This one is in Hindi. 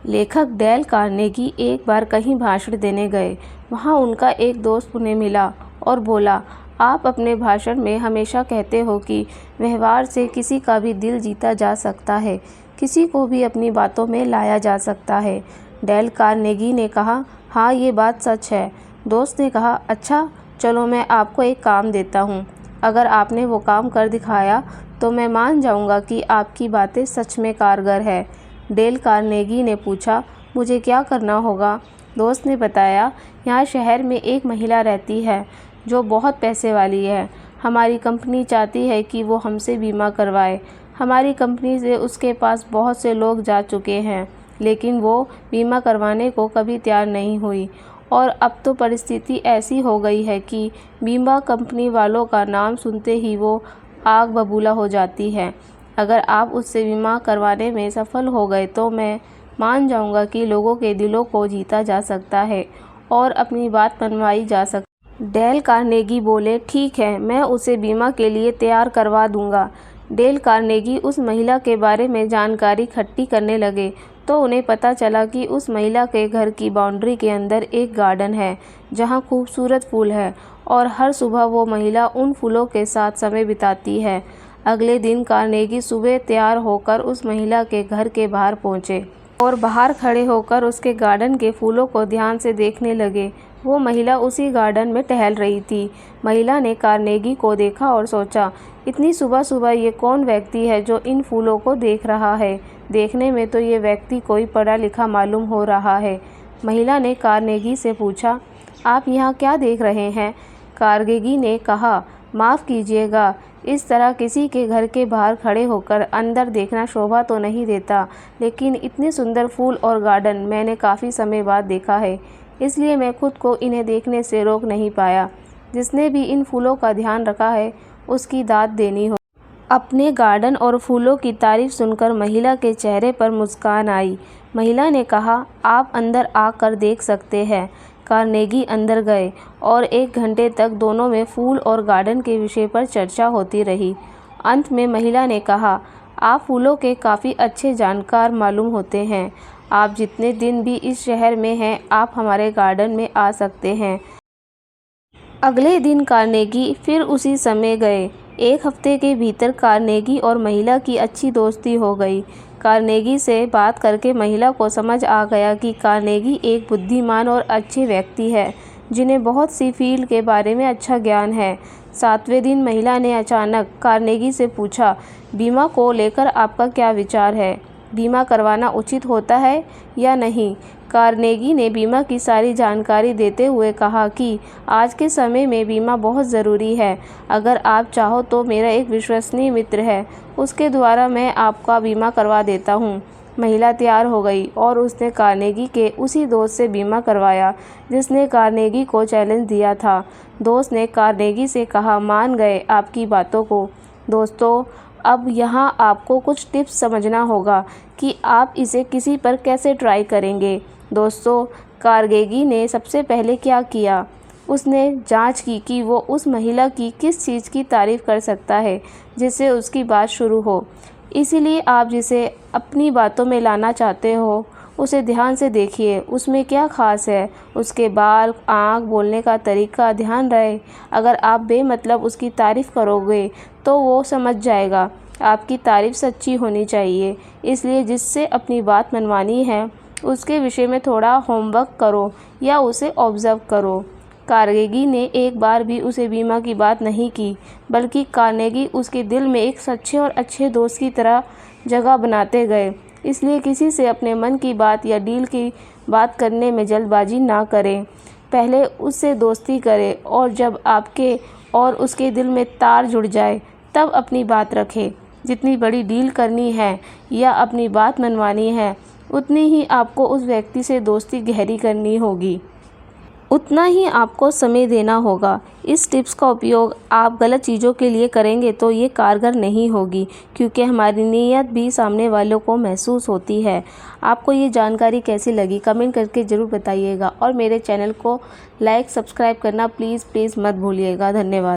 लेखक डेल कार्नेगी एक बार कहीं भाषण देने गए। वहाँ उनका एक दोस्त उन्हें मिला और बोला, आप अपने भाषण में हमेशा कहते हो कि व्यवहार से किसी का भी दिल जीता जा सकता है, किसी को भी अपनी बातों में लाया जा सकता है। डेल कार्नेगी ने कहा, हाँ ये बात सच है। दोस्त ने कहा, अच्छा चलो मैं आपको एक काम देता हूँ। अगर आपने वो काम कर दिखाया तो मैं मान जाऊँगा कि आपकी बातें सच में कारगर है। डेल कार्नेगी ने पूछा, मुझे क्या करना होगा? दोस्त ने बताया, यहाँ शहर में एक महिला रहती है जो बहुत पैसे वाली है। हमारी कंपनी चाहती है कि वो हमसे बीमा करवाए। हमारी कंपनी से उसके पास बहुत से लोग जा चुके हैं, लेकिन वो बीमा करवाने को कभी तैयार नहीं हुई। और अब तो परिस्थिति ऐसी हो गई है कि बीमा कंपनी वालों का नाम सुनते ही वो आग बबूला हो जाती है। अगर आप उससे बीमा करवाने में सफल हो गए तो मैं मान जाऊंगा कि लोगों के दिलों को जीता जा सकता है और अपनी बात मनवाई जा सकती। डेल कार्नेगी बोले, ठीक है, मैं उसे बीमा के लिए तैयार करवा दूंगा। डेल कार्नेगी उस महिला के बारे में जानकारी इकट्ठी करने लगे तो उन्हें पता चला कि उस महिला के घर की बाउंड्री के अंदर एक गार्डन है जहां खूबसूरत फूल है और हर सुबह वो महिला उन फूलों के साथ समय बिताती है। अगले दिन कार्नेगी सुबह तैयार होकर उस महिला के घर के बाहर पहुंचे और बाहर खड़े होकर उसके गार्डन के फूलों को ध्यान से देखने लगे। वो महिला उसी गार्डन में टहल रही थी। महिला ने कार्नेगी को देखा और सोचा, इतनी सुबह सुबह ये कौन व्यक्ति है जो इन फूलों को देख रहा है? देखने में तो ये व्यक्ति कोई पढ़ा लिखा मालूम हो रहा है। महिला ने कार्नेगी से पूछा, आप यहाँ क्या देख रहे हैं? कार्नेगी ने कहा, माफ़ कीजिएगा, इस तरह किसी के घर के बाहर खड़े होकर अंदर देखना शोभा तो नहीं देता, लेकिन इतने सुंदर फूल और गार्डन मैंने काफ़ी समय बाद देखा है, इसलिए मैं खुद को इन्हें देखने से रोक नहीं पाया। जिसने भी इन फूलों का ध्यान रखा है उसकी दाद देनी हो। अपने गार्डन और फूलों की तारीफ सुनकर महिला के चेहरे पर मुस्कान आई। महिला ने कहा, आप अंदर आकर देख सकते हैं। कार्नेगी अंदर गए और 1 घंटे तक दोनों में फूल और गार्डन के विषय पर चर्चा होती रही। अंत में महिला ने कहा, आप फूलों के काफ़ी अच्छे जानकार मालूम होते हैं। आप जितने दिन भी इस शहर में हैं, आप हमारे गार्डन में आ सकते हैं। अगले दिन कार्नेगी फिर उसी समय गए। 1 हफ्ते के भीतर कार्नेगी और महिला की अच्छी दोस्ती हो गई। कार्नेगी से बात करके महिला को समझ आ गया कि कार्नेगी एक बुद्धिमान और अच्छे व्यक्ति है जिन्हें बहुत सी फील्ड के बारे में अच्छा ज्ञान है। 7वें दिन महिला ने अचानक कार्नेगी से पूछा, बीमा को लेकर आपका क्या विचार है? बीमा करवाना उचित होता है या नहीं? कार्नेगी ने बीमा की सारी जानकारी देते हुए कहा कि आज के समय में बीमा बहुत ज़रूरी है। अगर आप चाहो तो मेरा एक विश्वसनीय मित्र है, उसके द्वारा मैं आपका बीमा करवा देता हूँ। महिला तैयार हो गई और उसने कार्नेगी के उसी दोस्त से बीमा करवाया जिसने कार्नेगी को चैलेंज दिया था। दोस्त ने कार्नेगी से कहा, मान गए आपकी बातों को। दोस्तों, अब यहाँ आपको कुछ टिप्स समझना होगा कि आप इसे किसी पर कैसे ट्राई करेंगे। दोस्तों, कार्नेगी ने सबसे पहले क्या किया? उसने जांच की कि वो उस महिला की किस चीज़ की तारीफ़ कर सकता है जिससे उसकी बात शुरू हो। इसीलिए आप जिसे अपनी बातों में लाना चाहते हो उसे ध्यान से देखिए, उसमें क्या ख़ास है। उसके बाल, आँख, बोलने का तरीका ध्यान रहे। अगर आप बेमतलब उसकी तारीफ़ करोगे तो वो समझ जाएगा। आपकी तारीफ़ सच्ची होनी चाहिए। इसलिए जिससे अपनी बात मनवानी है उसके विषय में थोड़ा होमवर्क करो या उसे ऑब्ज़र्व करो। कार्नेगी ने एक बार भी उसे बीमा की बात नहीं की, बल्कि कार्नेगी उसके दिल में एक सच्चे और अच्छे दोस्त की तरह जगह बनाते गए। इसलिए किसी से अपने मन की बात या डील की बात करने में जल्दबाजी ना करें। पहले उससे दोस्ती करें और जब आपके और उसके दिल में तार जुड़ जाए तब अपनी बात रखें। जितनी बड़ी डील करनी है या अपनी बात मनवानी है, उतनी ही आपको उस व्यक्ति से दोस्ती गहरी करनी होगी, उतना ही आपको समय देना होगा। इस टिप्स का उपयोग आप गलत चीज़ों के लिए करेंगे तो ये कारगर नहीं होगी, क्योंकि हमारी नीयत भी सामने वालों को महसूस होती है। आपको ये जानकारी कैसी लगी कमेंट करके ज़रूर बताइएगा और मेरे चैनल को लाइक सब्सक्राइब करना प्लीज़ मत भूलिएगा। धन्यवाद।